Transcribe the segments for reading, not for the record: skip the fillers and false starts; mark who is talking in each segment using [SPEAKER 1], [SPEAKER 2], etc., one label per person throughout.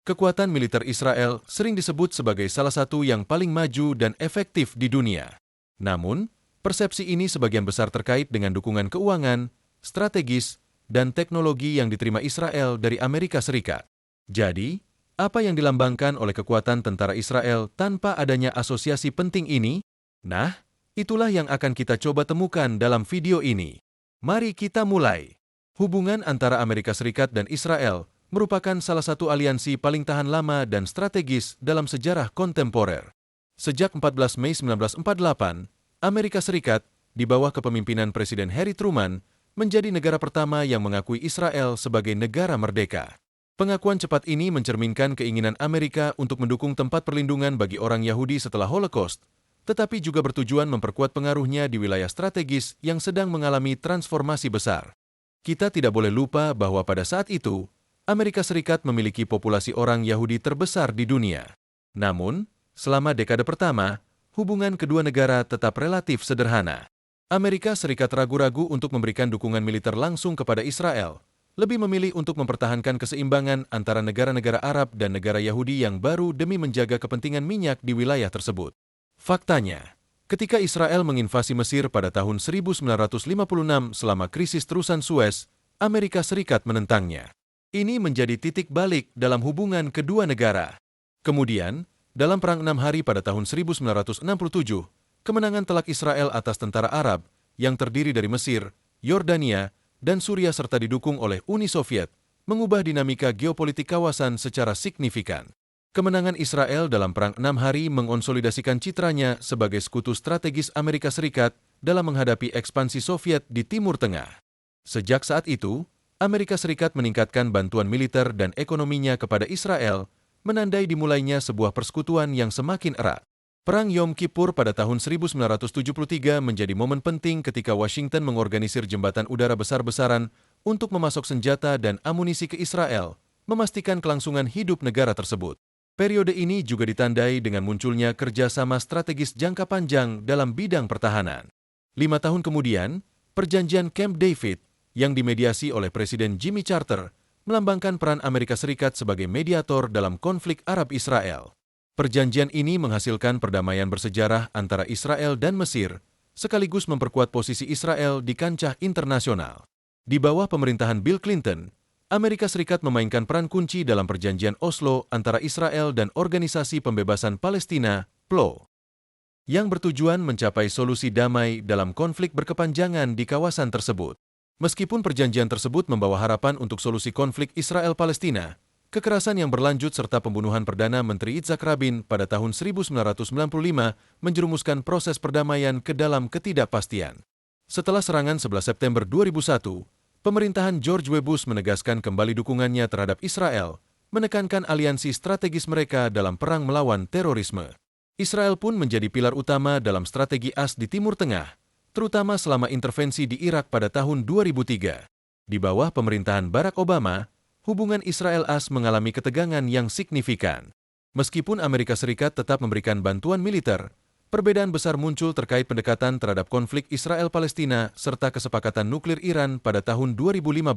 [SPEAKER 1] Kekuatan militer Israel sering disebut sebagai salah satu yang paling maju dan efektif di dunia. Namun, persepsi ini sebagian besar terkait dengan dukungan keuangan, strategis, dan teknologi yang diterima Israel dari Amerika Serikat. Jadi, apa yang dilambangkan oleh kekuatan tentara Israel tanpa adanya asosiasi penting ini? Nah, itulah yang akan kita coba temukan dalam video ini. Mari kita mulai. Hubungan antara Amerika Serikat dan Israel merupakan salah satu aliansi paling tahan lama dan strategis dalam sejarah kontemporer. Sejak 14 Mei 1948, Amerika Serikat, di bawah kepemimpinan Presiden Harry Truman, menjadi negara pertama yang mengakui Israel sebagai negara merdeka. Pengakuan cepat ini mencerminkan keinginan Amerika untuk mendukung tempat perlindungan bagi orang Yahudi setelah Holocaust, tetapi juga bertujuan memperkuat pengaruhnya di wilayah strategis yang sedang mengalami transformasi besar. Kita tidak boleh lupa bahwa pada saat itu, Amerika Serikat memiliki populasi orang Yahudi terbesar di dunia. Namun, selama dekade pertama, hubungan kedua negara tetap relatif sederhana. Amerika Serikat ragu-ragu untuk memberikan dukungan militer langsung kepada Israel, lebih memilih untuk mempertahankan keseimbangan antara negara-negara Arab dan negara Yahudi yang baru demi menjaga kepentingan minyak di wilayah tersebut. Faktanya, ketika Israel menginvasi Mesir pada tahun 1956 selama krisis terusan Suez, Amerika Serikat menentangnya. Ini menjadi titik balik dalam hubungan kedua negara. Kemudian, dalam Perang 6 Hari pada tahun 1967, kemenangan telak Israel atas tentara Arab yang terdiri dari Mesir, Yordania, dan Suriah serta didukung oleh Uni Soviet mengubah dinamika geopolitik kawasan secara signifikan. Kemenangan Israel dalam Perang 6 Hari mengonsolidasikan citranya sebagai sekutu strategis Amerika Serikat dalam menghadapi ekspansi Soviet di Timur Tengah. Sejak saat itu, Amerika Serikat meningkatkan bantuan militer dan ekonominya kepada Israel, menandai dimulainya sebuah persekutuan yang semakin erat. Perang Yom Kippur pada tahun 1973 menjadi momen penting ketika Washington mengorganisir jembatan udara besar-besaran untuk memasok senjata dan amunisi ke Israel, memastikan kelangsungan hidup negara tersebut. Periode ini juga ditandai dengan munculnya kerjasama strategis jangka panjang dalam bidang pertahanan. 5 tahun kemudian, Perjanjian Camp David yang dimediasi oleh Presiden Jimmy Carter, melambangkan peran Amerika Serikat sebagai mediator dalam konflik Arab-Israel. Perjanjian ini menghasilkan perdamaian bersejarah antara Israel dan Mesir, sekaligus memperkuat posisi Israel di kancah internasional. Di bawah pemerintahan Bill Clinton, Amerika Serikat memainkan peran kunci dalam Perjanjian Oslo antara Israel dan Organisasi Pembebasan Palestina, PLO, yang bertujuan mencapai solusi damai dalam konflik berkepanjangan di kawasan tersebut. Meskipun perjanjian tersebut membawa harapan untuk solusi konflik Israel-Palestina, kekerasan yang berlanjut serta pembunuhan Perdana Menteri Yitzhak Rabin pada tahun 1995 menjerumuskan proses perdamaian ke dalam ketidakpastian. Setelah serangan 11 September 2001, pemerintahan George W. Bush menegaskan kembali dukungannya terhadap Israel, menekankan aliansi strategis mereka dalam perang melawan terorisme. Israel pun menjadi pilar utama dalam strategi AS di Timur Tengah, terutama selama intervensi di Irak pada tahun 2003. Di bawah pemerintahan Barack Obama, hubungan Israel-AS mengalami ketegangan yang signifikan. Meskipun Amerika Serikat tetap memberikan bantuan militer, perbedaan besar muncul terkait pendekatan terhadap konflik Israel-Palestina serta kesepakatan nuklir Iran pada tahun 2015.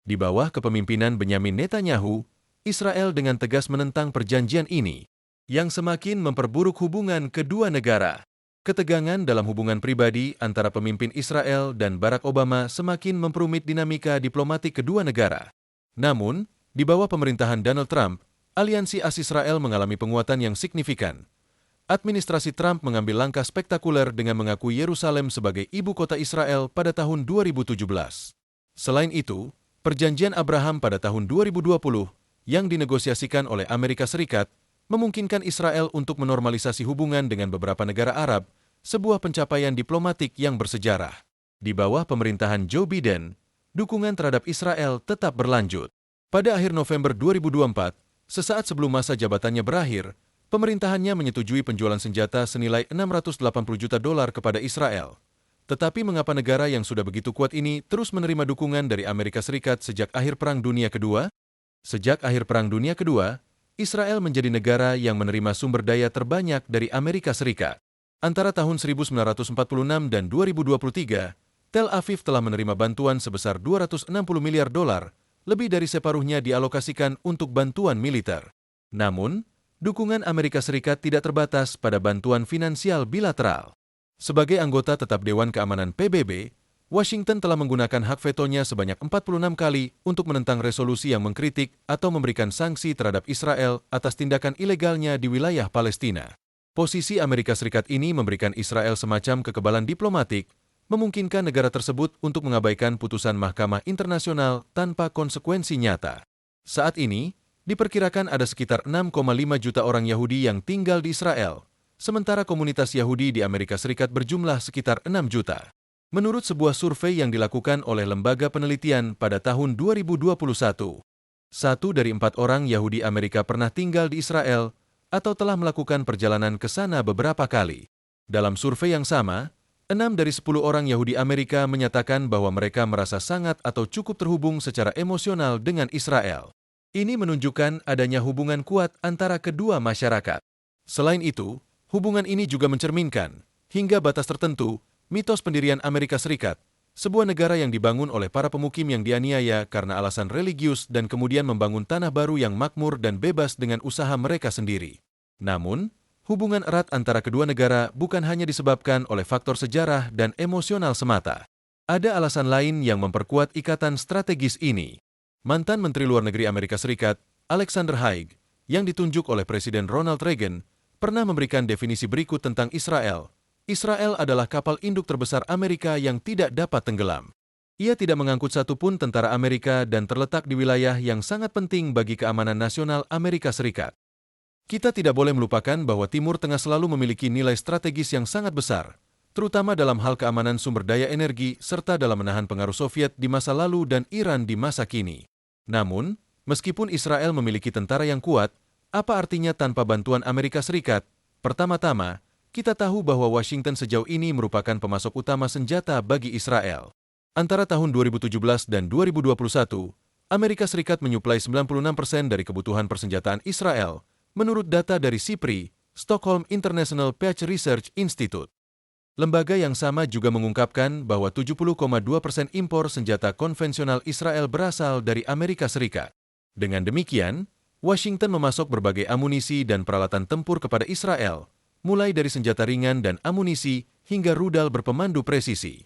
[SPEAKER 1] Di bawah kepemimpinan Benyamin Netanyahu, Israel dengan tegas menentang perjanjian ini, yang semakin memperburuk hubungan kedua negara. Ketegangan dalam hubungan pribadi antara pemimpin Israel dan Barack Obama semakin memperumit dinamika diplomatik kedua negara. Namun, di bawah pemerintahan Donald Trump, aliansi AS Israel mengalami penguatan yang signifikan. Administrasi Trump mengambil langkah spektakuler dengan mengakui Yerusalem sebagai ibu kota Israel pada tahun 2017. Selain itu, Perjanjian Abraham pada tahun 2020 yang dinegosiasikan oleh Amerika Serikat memungkinkan Israel untuk menormalisasi hubungan dengan beberapa negara Arab, sebuah pencapaian diplomatik yang bersejarah. Di bawah pemerintahan Joe Biden, dukungan terhadap Israel tetap berlanjut. Pada akhir November 2024, sesaat sebelum masa jabatannya berakhir, pemerintahannya menyetujui penjualan senjata senilai $680 juta kepada Israel. Tetapi mengapa negara yang sudah begitu kuat ini terus menerima dukungan dari Amerika Serikat sejak akhir Perang Dunia Kedua? Sejak akhir Perang Dunia Kedua, Israel menjadi negara yang menerima sumber daya terbanyak dari Amerika Serikat. Antara tahun 1946 dan 2023, Tel Aviv telah menerima bantuan sebesar $260 miliar lebih dari separuhnya dialokasikan untuk bantuan militer. Namun, dukungan Amerika Serikat tidak terbatas pada bantuan finansial bilateral. Sebagai anggota tetap Dewan Keamanan PBB, Washington telah menggunakan hak vetonya sebanyak 46 kali untuk menentang resolusi yang mengkritik atau memberikan sanksi terhadap Israel atas tindakan ilegalnya di wilayah Palestina. Posisi Amerika Serikat ini memberikan Israel semacam kekebalan diplomatik, memungkinkan negara tersebut untuk mengabaikan putusan Mahkamah Internasional tanpa konsekuensi nyata. Saat ini, diperkirakan ada sekitar 6,5 juta orang Yahudi yang tinggal di Israel, sementara komunitas Yahudi di Amerika Serikat berjumlah sekitar 6 juta. Menurut sebuah survei yang dilakukan oleh lembaga penelitian pada tahun 2021, 1 dari 4 orang Yahudi Amerika pernah tinggal di Israel atau telah melakukan perjalanan ke sana beberapa kali. Dalam survei yang sama, 6 dari 10 orang Yahudi Amerika menyatakan bahwa mereka merasa sangat atau cukup terhubung secara emosional dengan Israel. Ini menunjukkan adanya hubungan kuat antara kedua masyarakat. Selain itu, hubungan ini juga mencerminkan, hingga batas tertentu, mitos pendirian Amerika Serikat, sebuah negara yang dibangun oleh para pemukim yang dianiaya karena alasan religius dan kemudian membangun tanah baru yang makmur dan bebas dengan usaha mereka sendiri. Namun, hubungan erat antara kedua negara bukan hanya disebabkan oleh faktor sejarah dan emosional semata. Ada alasan lain yang memperkuat ikatan strategis ini. Mantan Menteri Luar Negeri Amerika Serikat, Alexander Haig, yang ditunjuk oleh Presiden Ronald Reagan, pernah memberikan definisi berikut tentang Israel. Israel adalah kapal induk terbesar Amerika yang tidak dapat tenggelam. Ia tidak mengangkut satupun tentara Amerika dan terletak di wilayah yang sangat penting bagi keamanan nasional Amerika Serikat. Kita tidak boleh melupakan bahwa Timur Tengah selalu memiliki nilai strategis yang sangat besar, terutama dalam hal keamanan sumber daya energi serta dalam menahan pengaruh Soviet di masa lalu dan Iran di masa kini. Namun, meskipun Israel memiliki tentara yang kuat, apa artinya tanpa bantuan Amerika Serikat? Pertama-tama, kita tahu bahwa Washington sejauh ini merupakan pemasok utama senjata bagi Israel. Antara tahun 2017 dan 2021, Amerika Serikat menyuplai 96% dari kebutuhan persenjataan Israel, menurut data dari SIPRI, Stockholm International Peace Research Institute. Lembaga yang sama juga mengungkapkan bahwa 70,2% impor senjata konvensional Israel berasal dari Amerika Serikat. Dengan demikian, Washington memasok berbagai amunisi dan peralatan tempur kepada Israel, mulai dari senjata ringan dan amunisi hingga rudal berpemandu presisi.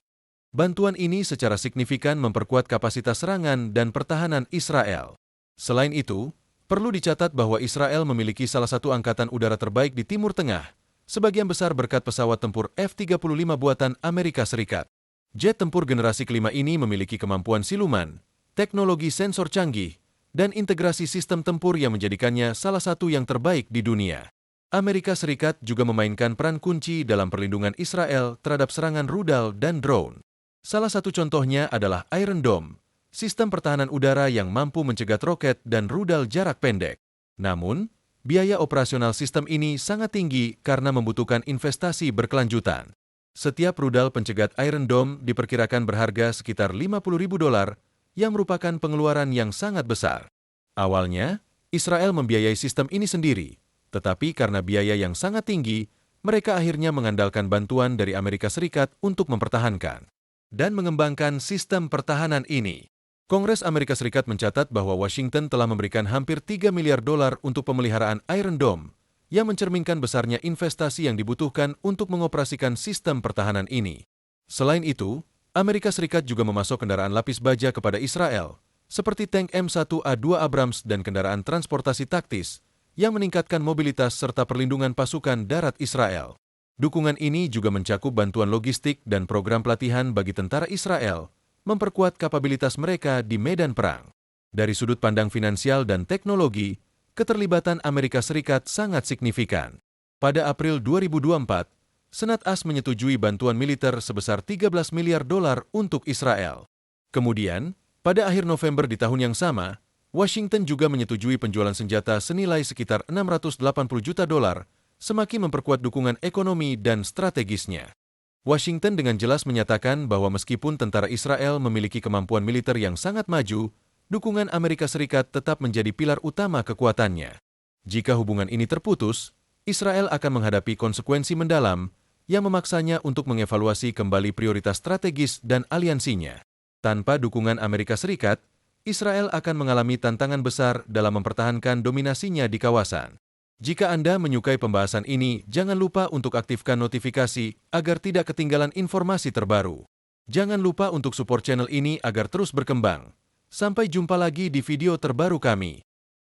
[SPEAKER 1] Bantuan ini secara signifikan memperkuat kapasitas serangan dan pertahanan Israel. Selain itu, perlu dicatat bahwa Israel memiliki salah satu angkatan udara terbaik di Timur Tengah, sebagian besar berkat pesawat tempur F-35 buatan Amerika Serikat. Jet tempur generasi kelima ini memiliki kemampuan siluman, teknologi sensor canggih, dan integrasi sistem tempur yang menjadikannya salah satu yang terbaik di dunia. Amerika Serikat juga memainkan peran kunci dalam perlindungan Israel terhadap serangan rudal dan drone. Salah satu contohnya adalah Iron Dome, sistem pertahanan udara yang mampu mencegat roket dan rudal jarak pendek. Namun, biaya operasional sistem ini sangat tinggi karena membutuhkan investasi berkelanjutan. Setiap rudal pencegat Iron Dome diperkirakan berharga sekitar $50.000, yang merupakan pengeluaran yang sangat besar. Awalnya, Israel membiayai sistem ini sendiri, tetapi karena biaya yang sangat tinggi, mereka akhirnya mengandalkan bantuan dari Amerika Serikat untuk mempertahankan dan mengembangkan sistem pertahanan ini. Kongres Amerika Serikat mencatat bahwa Washington telah memberikan hampir $3 miliar untuk pemeliharaan Iron Dome, yang mencerminkan besarnya investasi yang dibutuhkan untuk mengoperasikan sistem pertahanan ini. Selain itu, Amerika Serikat juga memasok kendaraan lapis baja kepada Israel, seperti tank M1A2 Abrams dan kendaraan transportasi taktis, yang meningkatkan mobilitas serta perlindungan pasukan darat Israel. Dukungan ini juga mencakup bantuan logistik dan program pelatihan bagi tentara Israel, memperkuat kapabilitas mereka di medan perang. Dari sudut pandang finansial dan teknologi, keterlibatan Amerika Serikat sangat signifikan. Pada April 2024, Senat AS menyetujui bantuan militer sebesar $13 miliar untuk Israel. Kemudian, pada akhir November di tahun yang sama, Washington juga menyetujui penjualan senjata senilai sekitar $680 juta, semakin memperkuat dukungan ekonomi dan strategisnya. Washington dengan jelas menyatakan bahwa meskipun tentara Israel memiliki kemampuan militer yang sangat maju, dukungan Amerika Serikat tetap menjadi pilar utama kekuatannya. Jika hubungan ini terputus, Israel akan menghadapi konsekuensi mendalam yang memaksanya untuk mengevaluasi kembali prioritas strategis dan aliansinya. Tanpa dukungan Amerika Serikat, Israel akan mengalami tantangan besar dalam mempertahankan dominasinya di kawasan. Jika Anda menyukai pembahasan ini, jangan lupa untuk aktifkan notifikasi agar tidak ketinggalan informasi terbaru. Jangan lupa untuk support channel ini agar terus berkembang. Sampai jumpa lagi di video terbaru kami.